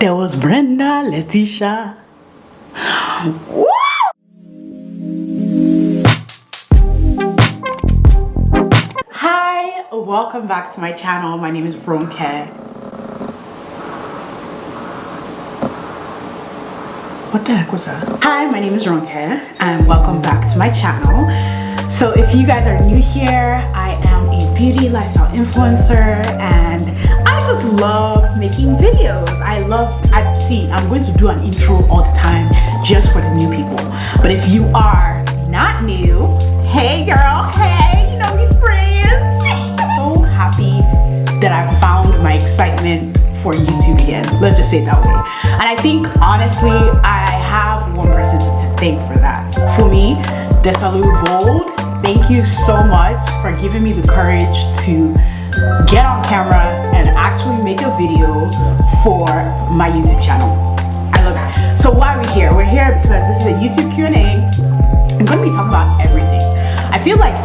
There was Brenda, Letitia. Woo! Hi, welcome back to my channel. My name is Ronke. What the heck was that? Hi, my name is Ronke and welcome back to my channel. So if you guys are new here, I am a beauty lifestyle influencer and I just love making videos. I'm going to do an intro all the time just for the new people. But if you are not new, hey girl, hey, you know we friends. I'm so happy that I found my excitement for YouTube again. Let's just say it that way. And I think honestly, I have one person to thank for that. For me, Desalu Vold, thank you so much for giving me the courage to get on camera and actually make a video for my YouTube channel. I love it. So why are we here? We're here because this is a YouTube Q&A. I'm going to be talking about everything. I feel like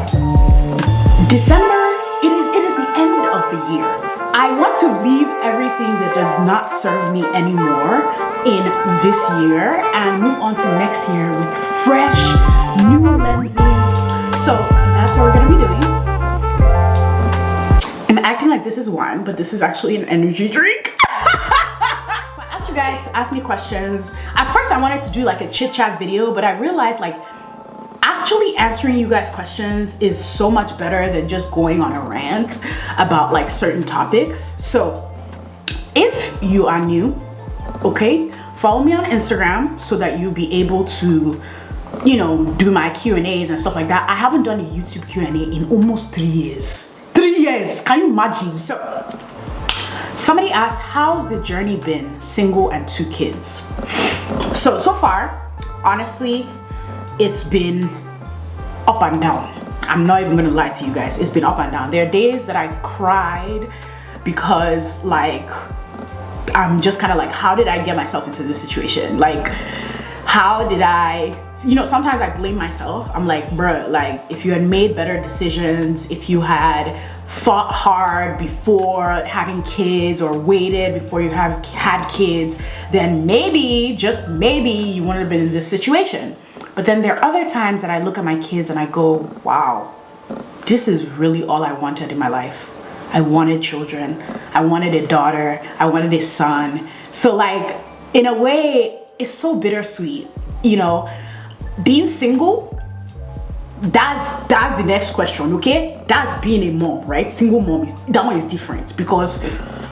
December, it is the end of the year. I want to leave everything that does not serve me anymore in this year and move on to next year with fresh, new lenses. So that's what we're gonna be doing. I'm acting like this is wine, but this is actually an energy drink. So I asked you guys to ask me questions. At first I wanted to do like a chit chat video, but I realized like actually answering you guys questions is so much better than just going on a rant about like certain topics. So if you are new, okay, follow me on Instagram so that you'll be able to, you know, do my Q&As and stuff like that. I haven't done a YouTube Q&A in almost 3 years. 3 years, can you imagine? So somebody asked, how's the journey been single and 2 kids? So far, honestly, it's been up and down. I'm not even gonna lie to you guys. It's been up and down. There are days that I've cried because like, I'm just kind of like, how did I get myself into this situation? Like, how did I, you know, sometimes I blame myself. I'm like, bruh, like if you had made better decisions, if you had fought hard before having kids or waited before you had kids, then maybe, just maybe you wouldn't have been in this situation. But then there are other times that I look at my kids and I go, wow, this is really all I wanted in my life. I wanted children. I wanted a daughter. I wanted a son. So like, in a way, it's so bittersweet, you know. Being single, that's the next question, okay? That's being a mom, right? Single mom, that one is different because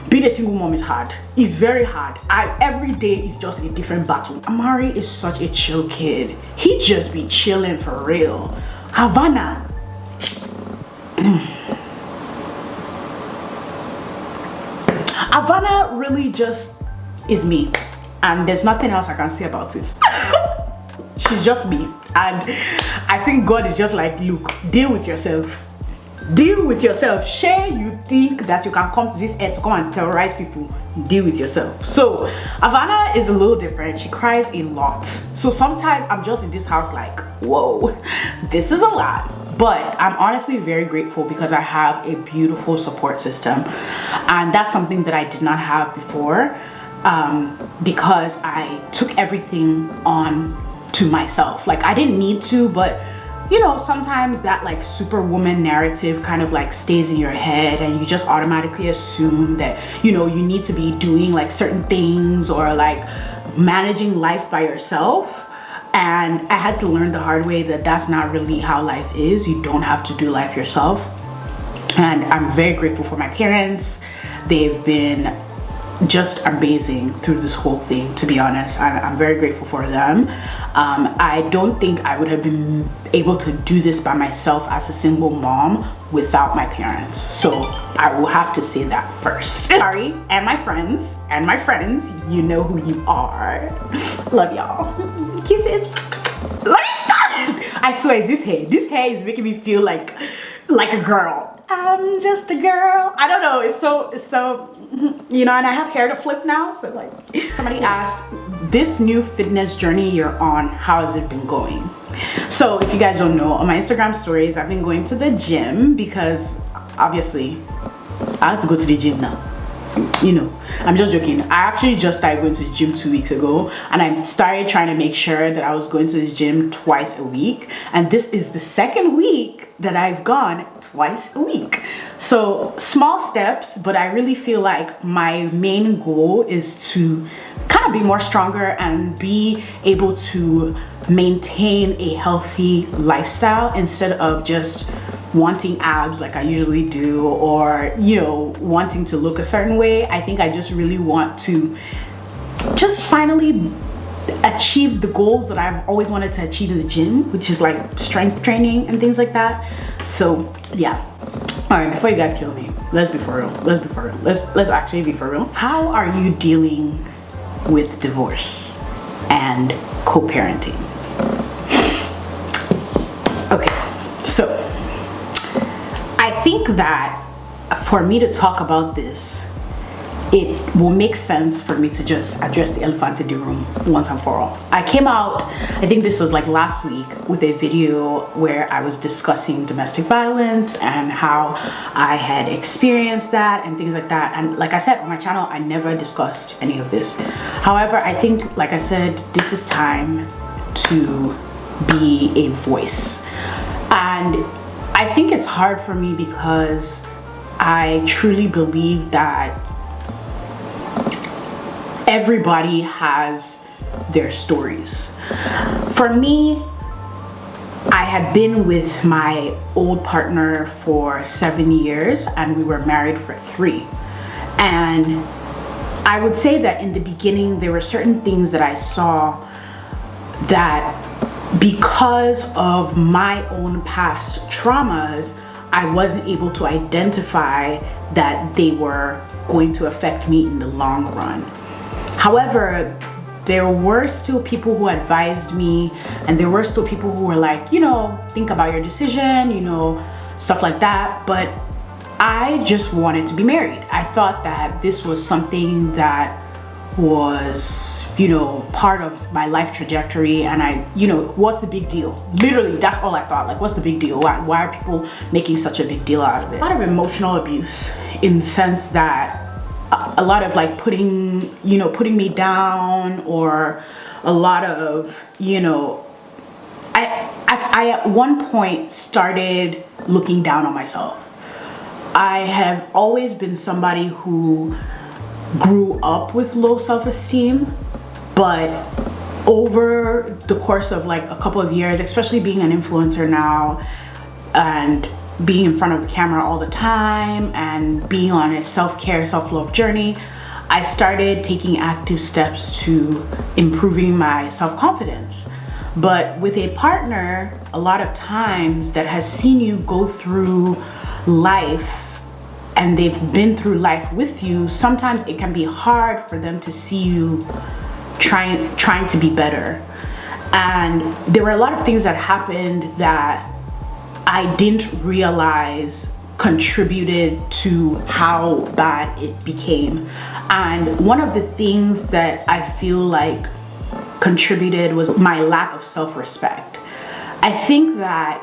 being a single mom is hard. It's very hard. Every day is just a different battle. Amari is such a chill kid. He just be chilling for real. Havana. Havana really just is me. And there's nothing else I can say about it. She's just me. And I think God is just like, look, deal with yourself. Deal with yourself. Share you think that you can come to this earth to come and terrorize people. Deal with yourself. So Havana is a little different. She cries a lot. So sometimes I'm just in this house like, whoa, this is a lot. But I'm honestly very grateful because I have a beautiful support system. And that's something that I did not have before. Because I took everything on to myself. Like I didn't need to, but you know, sometimes that like superwoman narrative kind of like stays in your head and you just automatically assume that, you know, you need to be doing like certain things or like managing life by yourself. And I had to learn the hard way that that's not really how life is. You don't have to do life yourself. And I'm very grateful for my parents. They've been just amazing through this whole thing, to be honest. I'm very grateful for them. I don't think I would have been able to do this by myself as a single mom without my parents. So I will have to say that first. Sorry, and my friends, you know who you are. Love y'all. Kisses. Let me start. I swear, it's this hair. This hair is making me feel like a girl. I'm just a girl. I don't know, it's so, you know, and I have hair to flip now, so like. Somebody asked, this new fitness journey you're on, how has it been going? So if you guys don't know, on my Instagram stories, I've been going to the gym because obviously I have to go to the gym now. you know, I'm just joking. I actually just started going to the gym 2 weeks ago, and I started trying to make sure that I was going to the gym twice a week, and this is the second week that I've gone twice a week. So small steps, but I really feel like my main goal is to kind of be more stronger and be able to maintain a healthy lifestyle instead of just wanting abs like I usually do, or, you know, wanting to look a certain way. I think I just really want to just finally achieve the goals that I've always wanted to achieve in the gym, which is like strength training and things like that. So yeah. All right, before you guys kill me, let's be for real. Let's actually be for real. How are you dealing with divorce and co-parenting? Okay, so I think that for me to talk about this, it will make sense for me to just address the elephant in the room once and for all. I came out, I think this was like last week, with a video where I was discussing domestic violence and how I had experienced that and things like that. And like I said on my channel, I never discussed any of this. However, I think, like I said, this is time to be a voice. And I think it's hard for me because I truly believe that everybody has their stories. For me, I had been with my old partner for 7 years and we were married for 3. And I would say that in the beginning, there were certain things that I saw that, because of my own past traumas, I wasn't able to identify that they were going to affect me in the long run. However, there were still people who advised me, and there were still people who were like, you know, think about your decision, you know, stuff like that. But I just wanted to be married. I thought that this was something that was, you know, part of my life trajectory, and I, you know, what's the big deal? Literally, that's all I thought. Like, what's the big deal? Why are people making such a big deal out of it? A lot of emotional abuse, in the sense that a lot of like putting me down, or a lot of, you know, I at one point started looking down on myself. I have always been somebody who grew up with low self-esteem, but over the course of like a couple of years, especially being an influencer now and being in front of the camera all the time and being on a self-care, self-love journey, I started taking active steps to improving my self-confidence. But with a partner, a lot of times, that has seen you go through life and they've been through life with you, sometimes it can be hard for them to see you trying to be better. And there were a lot of things that happened that I didn't realize contributed to how bad it became. And one of the things that I feel like contributed was my lack of self-respect. I think that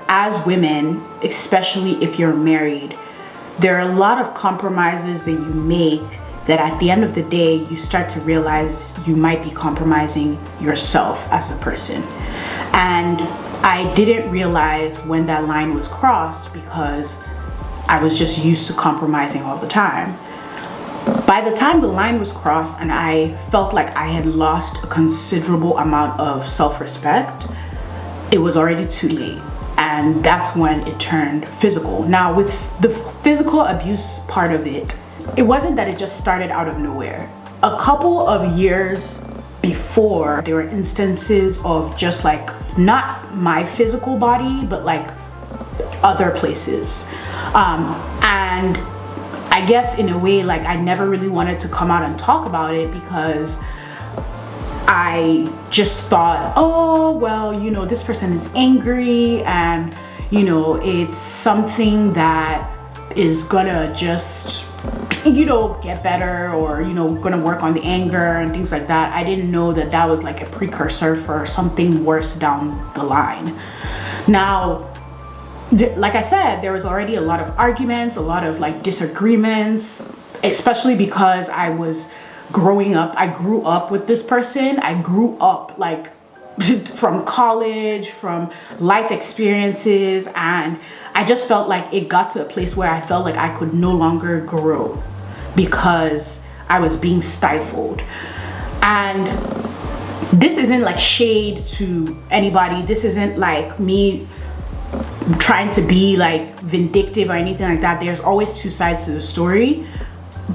as women, especially if you're married, there are a lot of compromises that you make that at the end of the day, you start to realize you might be compromising yourself as a person. And I didn't realize when that line was crossed because I was just used to compromising all the time. By the time the line was crossed and I felt like I had lost a considerable amount of self-respect, it was already too late. And that's when it turned physical. Now, with the physical abuse part of it, it wasn't that it just started out of nowhere. A couple of years before, there were instances of just like, not my physical body, but like other places. And I guess in a way, like, I never really wanted to come out and talk about it because I just thought, oh, well, you know, this person is angry and, you know, it's something that is gonna just, you know, get better, or, you know, gonna work on the anger and things like that. I didn't know that that was like a precursor for something worse down the line. Now, like I said, there was already a lot of arguments, a lot of like disagreements, especially because I was growing up. I grew up with this person. I grew up like from college, from life experiences, and I just felt like it got to a place where I felt like I could no longer grow because I was being stifled. And this isn't like shade to anybody. This isn't like me trying to be like vindictive or anything like that. There's always two sides to the story,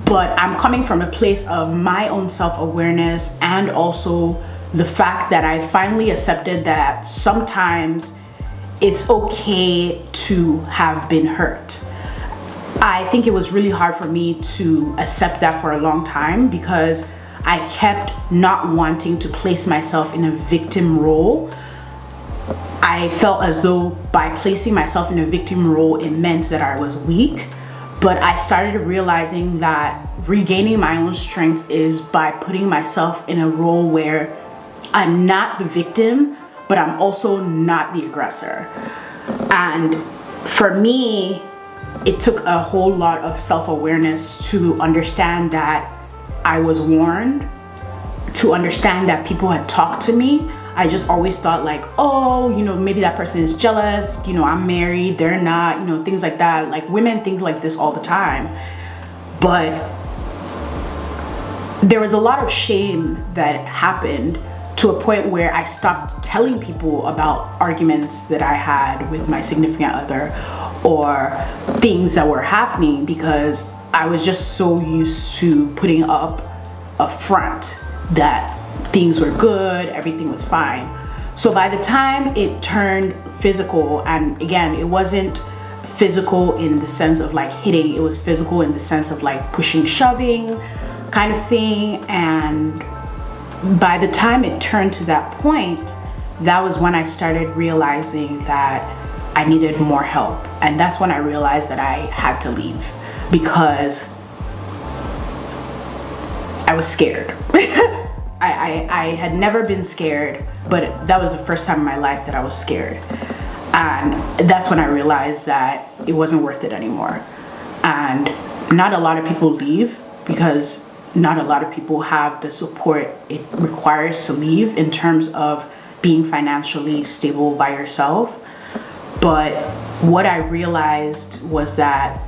but I'm coming from a place of my own self-awareness, and also the fact that I finally accepted that sometimes it's okay to have been hurt. I think it was really hard for me to accept that for a long time because I kept not wanting to place myself in a victim role. I felt as though by placing myself in a victim role, it meant that I was weak. But I started realizing that regaining my own strength is by putting myself in a role where I'm not the victim, but I'm also not the aggressor. And for me, it took a whole lot of self-awareness to understand that I was warned, to understand that people had talked to me. I just always thought like, oh, you know, maybe that person is jealous, you know, I'm married, they're not, you know, things like that. Like, women think like this all the time. But there was a lot of shame that happened to a point where I stopped telling people about arguments that I had with my significant other or things that were happening, because I was just so used to putting up a front that things were good, everything was fine. So by the time it turned physical, and again, it wasn't physical in the sense of like hitting, it was physical in the sense of like pushing, shoving kind of thing. And by the time it turned to that point, that was when I started realizing that I needed more help. And that's when I realized that I had to leave, because I was scared. I had never been scared, but that was the first time in my life that I was scared. And that's when I realized that it wasn't worth it anymore. And not a lot of people leave because not a lot of people have the support it requires to leave in terms of being financially stable by yourself. But what I realized was that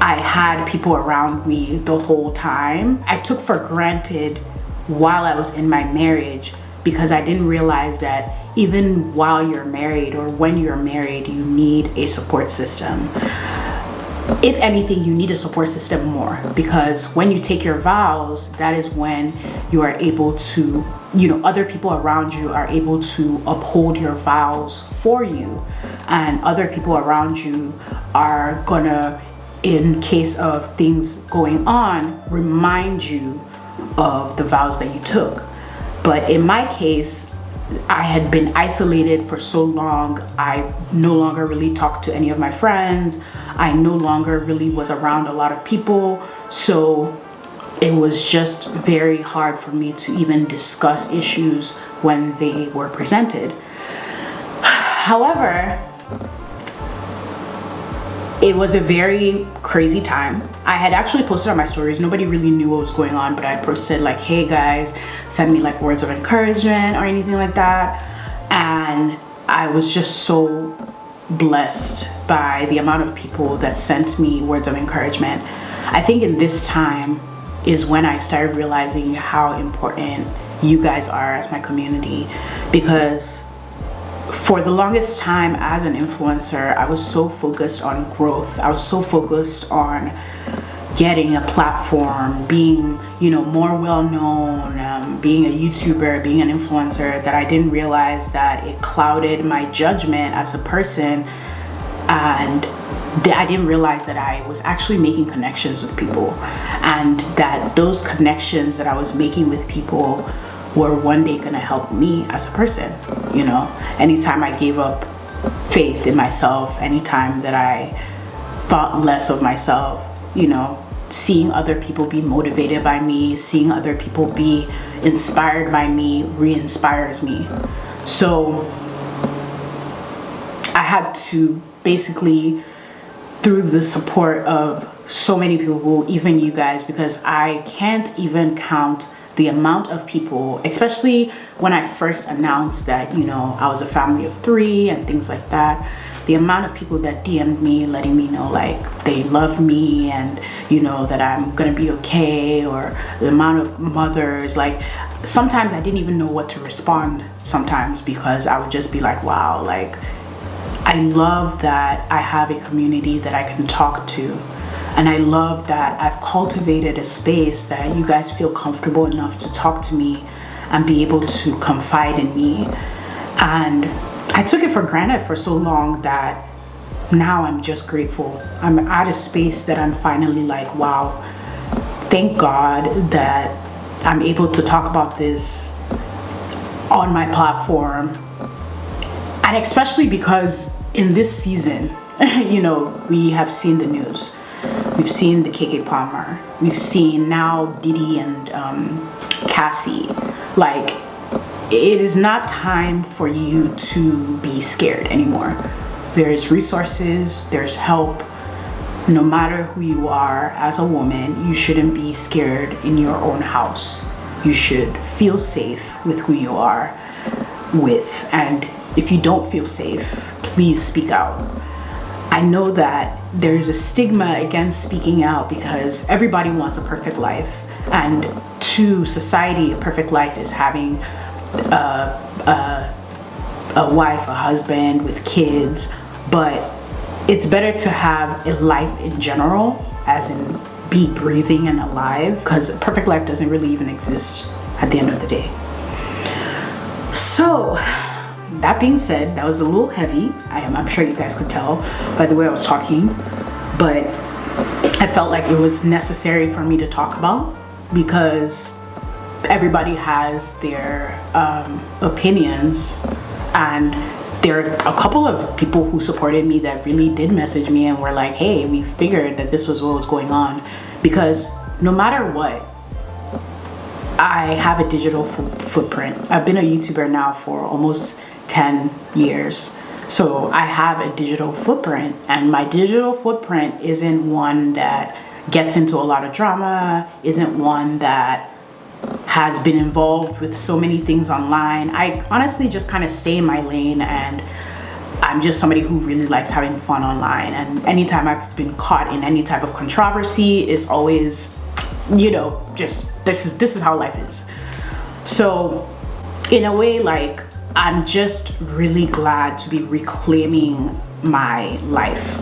I had people around me the whole time. I took for granted while I was in my marriage, because I didn't realize that even while you're married or when you're married, you need a support system. If anything, you need a support system more, because when you take your vows, that is when you are able to, you know, other people around you are able to uphold your vows for you, and other people around you are gonna, in case of things going on, remind you of the vows that you took. But in my case, I had been isolated for so long. I no longer really talked to any of my friends. I no longer really was around a lot of people. So it was just very hard for me to even discuss issues when they were presented. However, it was a very crazy time. I had actually posted on my stories. Nobody really knew what was going on, but I posted like, hey guys, send me like words of encouragement or anything like that. And I was just so blessed by the amount of people that sent me words of encouragement. I think in this time is when I started realizing how important you guys are as my community, because for the longest time as an influencer, I was so focused on growth. I was so focused on getting a platform, being, you know, more well-known, being a YouTuber, being an influencer, that I didn't realize that it clouded my judgment as a person. And I didn't realize that I was actually making connections with people, and that those connections that I was making with people were one day gonna help me as a person. You know, anytime I gave up faith in myself, anytime that I thought less of myself, you know, seeing other people be motivated by me, seeing other people be inspired by me, re-inspires me. So I had to basically, through the support of so many people, even you guys, because I can't even count the amount of people, especially when I first announced that, you know, I was a family of 3 and things like that. The amount of people that DM'd me letting me know like they love me and, you know, that I'm gonna be okay, or the amount of mothers, like sometimes I didn't even know what to respond sometimes, because I would just be like, wow, like I love that I have a community that I can talk to. And I love that I've cultivated a space that you guys feel comfortable enough to talk to me and be able to confide in me. And I took it for granted for so long that now I'm just grateful. I'm at a space that I'm finally like, wow, thank God that I'm able to talk about this on my platform. And especially because in this season, you know, we have seen the news. We've seen the KK Palmer. We've seen now Diddy and Cassie. Like, it is not time for you to be scared anymore. There's resources, there's help. No matter who you are as a woman, you shouldn't be scared in your own house. You should feel safe with who you are with. And if you don't feel safe, please speak out. I know that there's a stigma against speaking out because everybody wants a perfect life, and to society, a perfect life is having a wife, a husband with kids, but it's better to have a life in general, as in be breathing and alive, because a perfect life doesn't really even exist at the end of the day. So that being said, that was a little heavy. I'm sure you guys could tell by the way I was talking, but I felt like it was necessary for me to talk about, because everybody has their opinions, and there are a couple of people who supported me that really did message me and were like, hey, we figured that this was what was going on, because no matter what, I have a digital footprint. I've been a YouTuber now for almost 10 years. So I have a digital footprint, and my digital footprint isn't one that gets into a lot of drama, isn't one that has been involved with so many things online. I honestly just kind of stay in my lane, and I'm just somebody who really likes having fun online. And anytime I've been caught in any type of controversy, is always, you know, just this is how life is. So in a way, like, I'm just really glad to be reclaiming my life.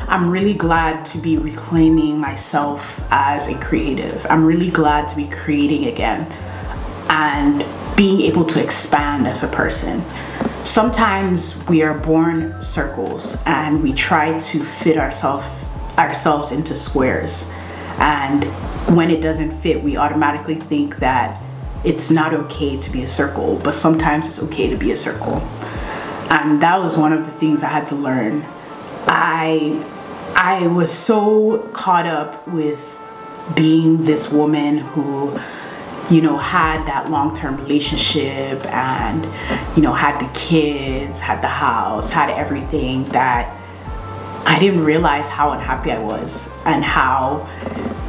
I'm really glad to be reclaiming myself as a creative. I'm really glad to be creating again and being able to expand as a person. Sometimes we are born circles and we try to fit ourselves into squares. And when it doesn't fit, we automatically think that it's not okay to be a circle, but sometimes it's okay to be a circle. And that was one of the things I had to learn. I was so caught up with being this woman who, you know, had that long-term relationship and, you know, had the kids, had the house, had everything, that I didn't realize how unhappy I was, and how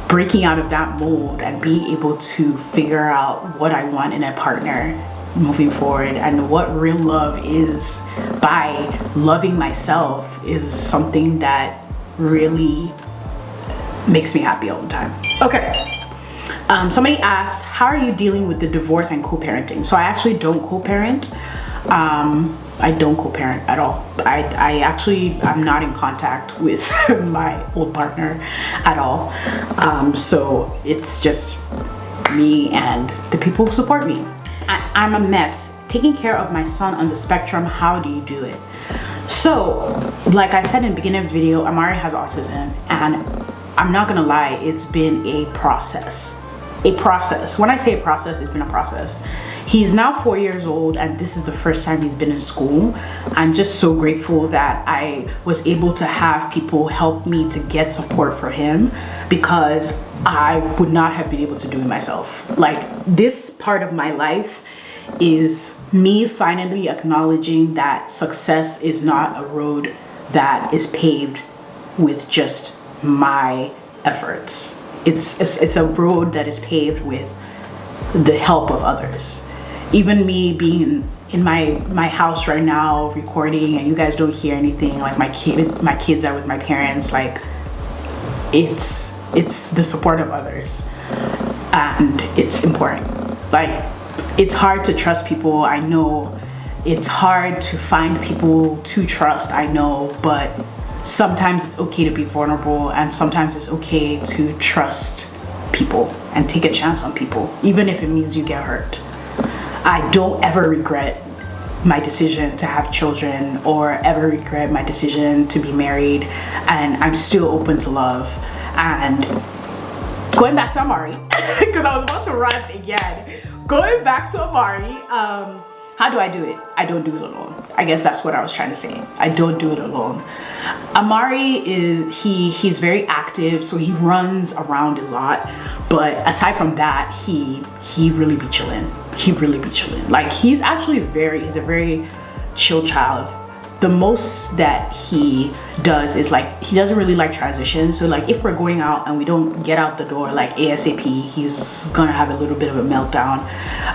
breaking out of that mold and being able to figure out what I want in a partner moving forward, and what real love is by loving myself, is something that really makes me happy all the time. Okay, somebody asked, how are you dealing with the divorce and co-parenting? So I actually don't co-parent. I don't co-parent at all. I'm not in contact with my old partner at all. So it's just me and the people who support me. I'm a mess. Taking care of my son on the spectrum, how do you do it? So, like I said in the beginning of the video, Amari has autism, and I'm not gonna lie, it's been a process. When I say a process, it's been a process. He's now 4 years old, and this is the first time he's been in school. I'm just so grateful that I was able to have people help me to get support for him, because I would not have been able to do it myself. Like, this part of my life is me finally acknowledging that success is not a road that is paved with just my efforts. It's a road that is paved with the help of others. Even me being in my house right now recording, and you guys don't hear anything, like my kids are with my parents, like it's the support of others, and it's important. Like, it's hard to trust people, I know. It's hard to find people to trust, I know, but sometimes it's okay to be vulnerable, and sometimes it's okay to trust people and take a chance on people, even if it means you get hurt. I don't ever regret my decision to have children or ever regret my decision to be married, and I'm still open to love. And going back to Amari, because I was about to rant again. Going back to Amari, how do I do it? I don't do it alone. I guess that's what I was trying to say. I don't do it alone. Amari he's very active, so he runs around a lot. But aside from that, he really be chilling. He really be chilling. Like, he's actually he's a very chill child. The most that he does is, like, he doesn't really like transitions. So like, if we're going out and we don't get out the door like ASAP, he's gonna have a little bit of a meltdown.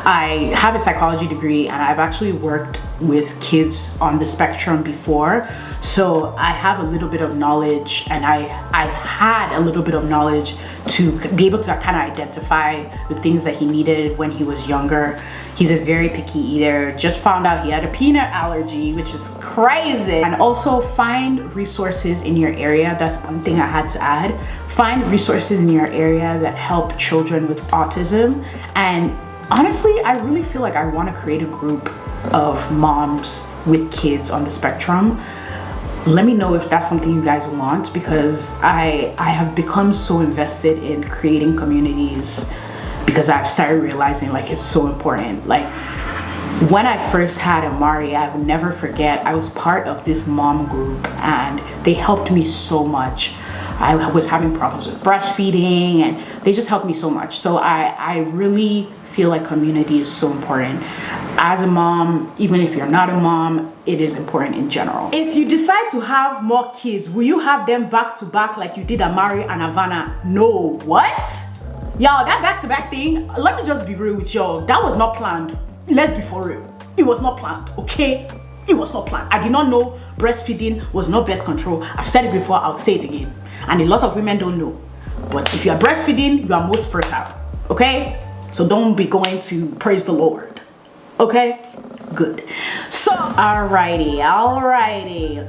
I have a psychology degree, and I've actually worked with kids on the spectrum before, so I have a little bit of knowledge, and I've had a little bit of knowledge to be able to kind of identify the things that he needed when he was younger. He's a very picky eater. Just found out he had a peanut allergy, which is crazy. And also, find resources in your area. That's one thing I had to add. Find resources in your area that help children with autism. And honestly, I really feel like I want to create a group of moms with kids on the spectrum. Let me know if that's something you guys want, because I have become so invested in creating communities, because I've started realizing, like, it's so important. Like, when I first had Amari, I will never forget, I was part of this mom group, and they helped me so much. I was having problems with breastfeeding, and they just helped me so much. So I really feel like community is so important. As a mom, even if you're not a mom, it is important in general. If you decide to have more kids, will you have them back to back like you did Amari and Havana? No. What? Y'all, that back-to-back thing, let me just be real with y'all. That was not planned. Let's be for real. It was not planned, okay? It was not planned. I did not know breastfeeding was not birth control. I've said it before, I'll say it again. And a lot of women don't know. But if you are breastfeeding, you are most fertile, okay? So don't be going to praise the Lord, okay? Good. So, alrighty.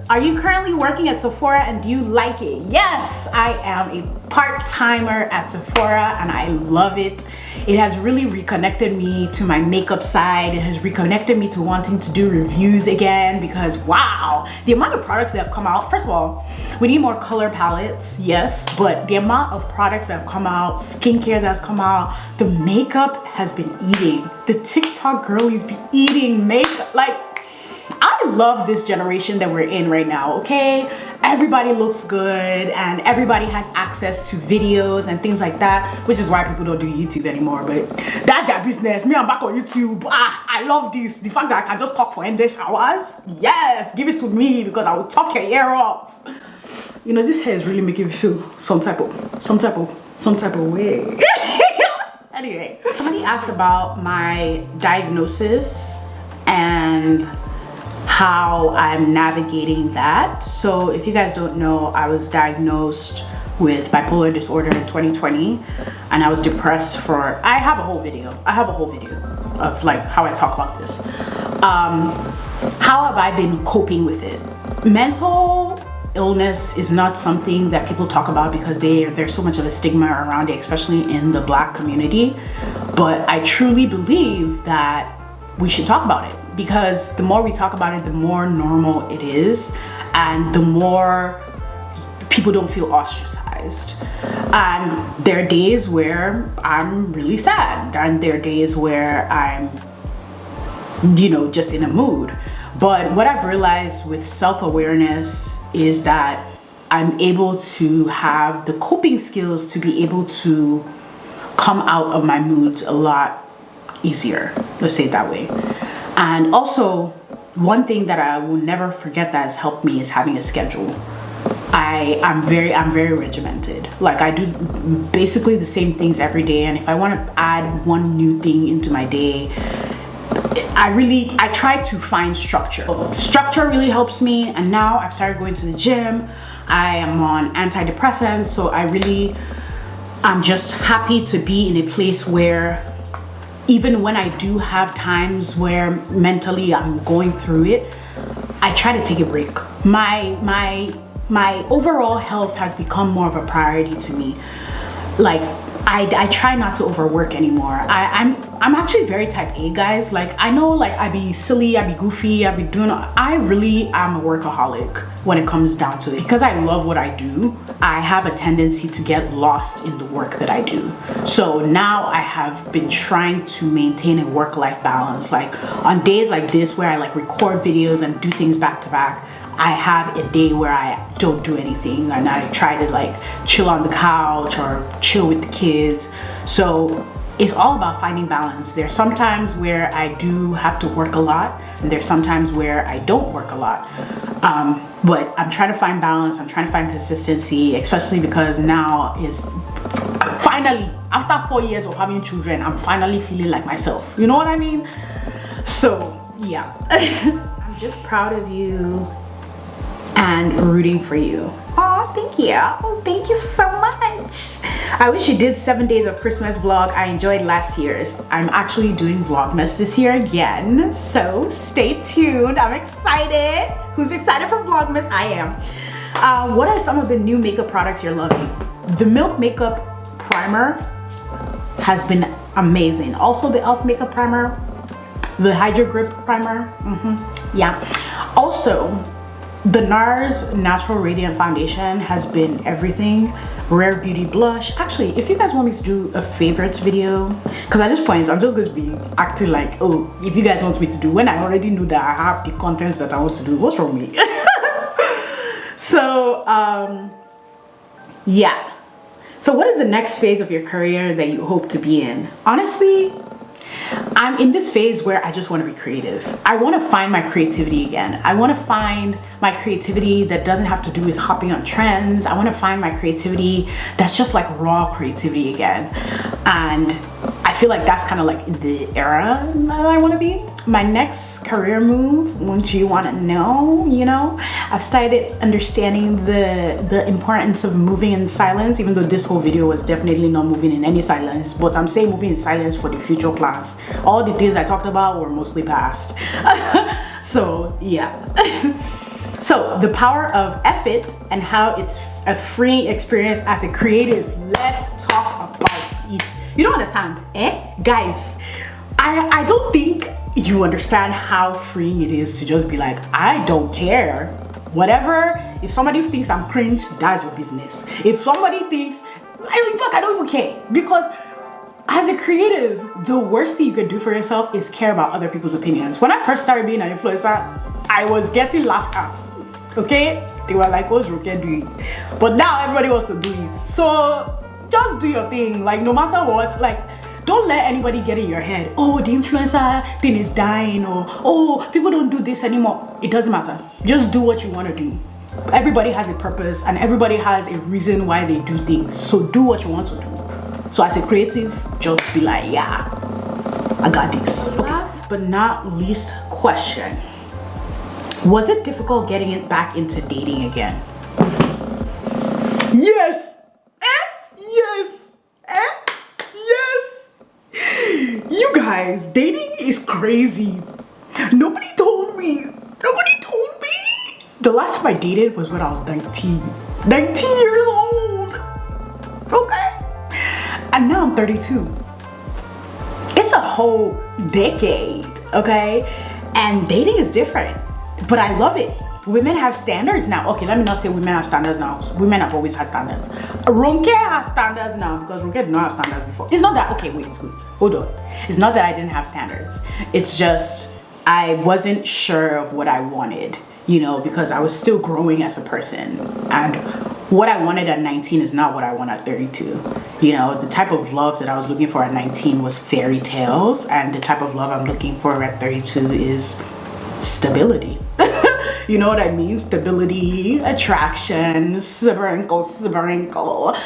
Are you currently working at Sephora, and do you like it? Yes, I am a part-timer at Sephora, and I love it. It has really reconnected me to my makeup side. It has reconnected me to wanting to do reviews again, because wow, the amount of products that have come out. First of all, we need more color palettes, yes, but the amount of products that have come out, skincare that's come out, the makeup has been eating. The TikTok girlies be eating makeup. Like, I love this generation that we're in right now, okay? Everybody looks good, and everybody has access to videos and things like that, which is why people don't do YouTube anymore, but that's their business. Me, I'm back on YouTube. I love this. The fact that I can just talk for endless hours. Yes, give it to me, because I will talk your ear off. You know, this hair is really making me feel some type of way. Anyway, somebody asked about my diagnosis and how I'm navigating that. So if you guys don't know, I was diagnosed with bipolar disorder in 2020, and I was depressed for, I have a whole video of like how I talk about this. How have I been coping with it? Mental illness is not something that people talk about because there's so much of a stigma around it, especially in the Black community. But I truly believe that we should talk about it, because the more we talk about it, the more normal it is, and the more people don't feel ostracized. And there are days where I'm really sad, and there are days where I'm, you know, just in a mood. But what I've realized with self-awareness is that I'm able to have the coping skills to be able to come out of my moods a lot easier, let's say it that way. And also, one thing that I will never forget that has helped me is having a schedule. I I'm very regimented. Like I do basically the same things every day, and if I want to add one new thing into my day, I try to find structure. Structure really helps me, and now I've started going to the gym. I am on antidepressants, so I'm just happy to be in a place where even when I do have times where mentally I'm going through it, I try to take a break. My overall health has become more of a priority to me. Like I try not to overwork anymore. I'm actually very type A, guys. Like I know, like I be silly, I be goofy, I really am a workaholic when it comes down to it. Because I love what I do, I have a tendency to get lost in the work that I do. So now I have been trying to maintain a work-life balance. Like on days like this where I like record videos and do things back to back, I have a day where I don't do anything and I try to like chill on the couch or chill with the kids. So it's all about finding balance. There's sometimes where I do have to work a lot, and there's sometimes where I don't work a lot. But I'm trying to find balance. I'm trying to find consistency, especially because now is finally, after 4 years of having children, I'm finally feeling like myself. You know what I mean? So yeah, I'm just proud of you and rooting for you. Oh, thank you. Oh, thank you so much. I wish you did 7 days of Christmas vlog. I enjoyed last year's. I'm actually doing Vlogmas this year again, so stay tuned. I'm excited. Who's excited for Vlogmas? I am. What are some of the new makeup products you're loving? The Milk Makeup Primer has been amazing. Also the e.l.f. Makeup Primer, the Hydro Grip Primer. Yeah. Also, the NARS Natural Radiant Foundation has been everything. Rare Beauty Blush. Actually, if you guys want me to do a favorites video, because at this point I'm just going to be acting like, oh, if you guys want me to do, when I already know that I have the contents that I want to do, what's wrong with me? So yeah. So what is the next phase of your career that you hope to be in? Honestly, I'm in this phase where I just want to be creative. I want to find my creativity again. I want to find my creativity that doesn't have to do with hopping on trends. I want to find my creativity that's just like raw creativity again. And I feel like that's kind of like the era that I want to be. My next career move, wouldn't you want to know? You know, I've started understanding the importance of moving in silence, even though this whole video was definitely not moving in any silence, but I'm saying moving in silence for the future plans. All the things I talked about were mostly past. So yeah. So the power of F-it and how it's a freeing experience as a creative. Let's talk about it. You don't understand, guys? I don't think you understand how freeing it is to just be like, I don't care. Whatever. If somebody thinks I'm cringe, that's your business. If somebody thinks, in fact, I don't even care. Because as a creative, the worst thing you can do for yourself is care about other people's opinions. When I first started being an influencer, I was getting laughed at. Okay? They were like, what's Roke doing? But now everybody wants to do it. So just do your thing. Like, no matter what, like, don't let anybody get in your head, oh, the influencer thing is dying, or oh, people don't do this anymore. It doesn't matter. Just do what you want to do. Everybody has a purpose and everybody has a reason why they do things. So do what you want to do. So as a creative, just be like, yeah, I got this. Okay. Last but not least question. Was it difficult getting it back into dating again? Yes! Yes! Yes! You guys, dating is crazy. Nobody told me. Nobody told me. The last time I dated was when I was 19. 19 years old. Okay? And now I'm 32. It's a whole decade, okay? And dating is different. But I love it. Women have standards now. Okay, let me not say women have standards now. Women have always had standards. Ronke has standards now because Ronke did not have standards before. It's not that, okay, wait, hold on. It's not that I didn't have standards. It's just I wasn't sure of what I wanted, you know, because I was still growing as a person. And what I wanted at 19 is not what I want at 32. You know, the type of love that I was looking for at 19 was fairy tales. And the type of love I'm looking for at 32 is stability. You know what I mean? Stability, attraction, sprinkle.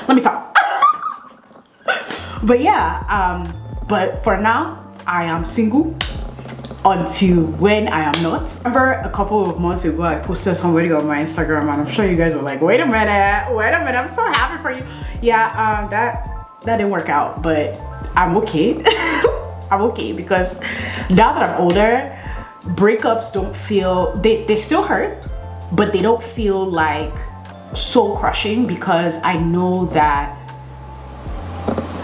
Let me stop. But yeah, but for now, I am single until when I am not. Remember a couple of months ago, I posted somebody on my Instagram, and I'm sure you guys were like, wait a minute, I'm so happy for you. Yeah, that didn't work out, but I'm okay. I'm okay, because now that I'm older, breakups don't feel, they still hurt, but they don't feel like soul crushing, because I know that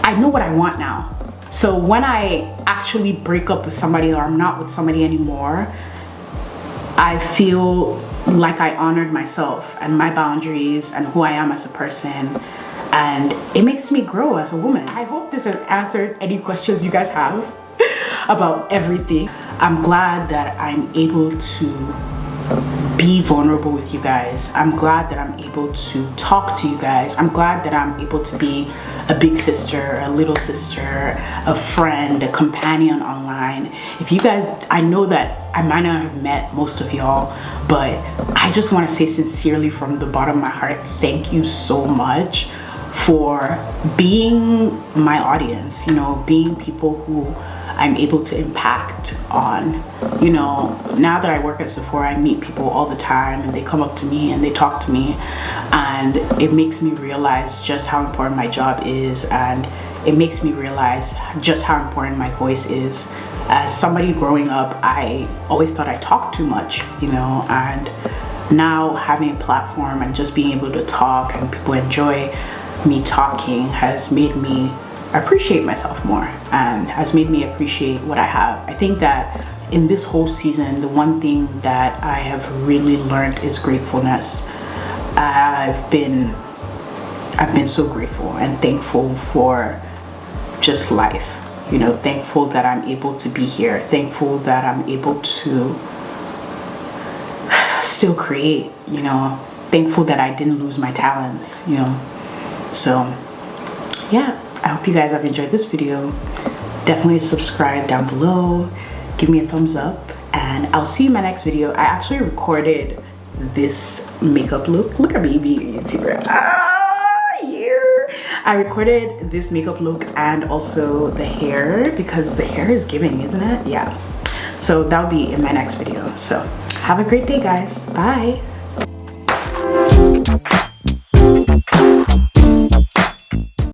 I know what I want now. So when I actually break up with somebody, or I'm not with somebody anymore, I feel like I honored myself and my boundaries and who I am as a person, and it makes me grow as a woman. I hope this has answered any questions you guys have about everything. I'm glad that I'm able to be vulnerable with you guys. I'm glad that I'm able to talk to you guys. I'm glad that I'm able to be a big sister, a little sister, a friend, a companion online. If you guys, I know that I might not have met most of y'all, but I just want to say sincerely from the bottom of my heart, thank you so much for being my audience, you know, being people who I'm able to impact on. You know, now that I work at Sephora, I meet people all the time, and they come up to me and they talk to me, and it makes me realize just how important my job is, and it makes me realize just how important my voice is. As somebody growing up, I always thought I talked too much, you know, and now having a platform and just being able to talk and people enjoy me talking has made me appreciate myself more, and has made me appreciate what I have. I think that in this whole season, the one thing that I have really learned is gratefulness. I've been so grateful and thankful for just life, you know, thankful that I'm able to be here, thankful that I'm able to still create, you know, thankful that I didn't lose my talents, you know. So yeah, I hope you guys have enjoyed this video. Definitely subscribe down below, give me a thumbs up, and I'll see you in my next video. I actually recorded this makeup look. Look at me being a YouTuber. I recorded this makeup look and also the hair, because the hair is giving, isn't it? Yeah. So that'll be in my next video. So have a great day, guys. Bye.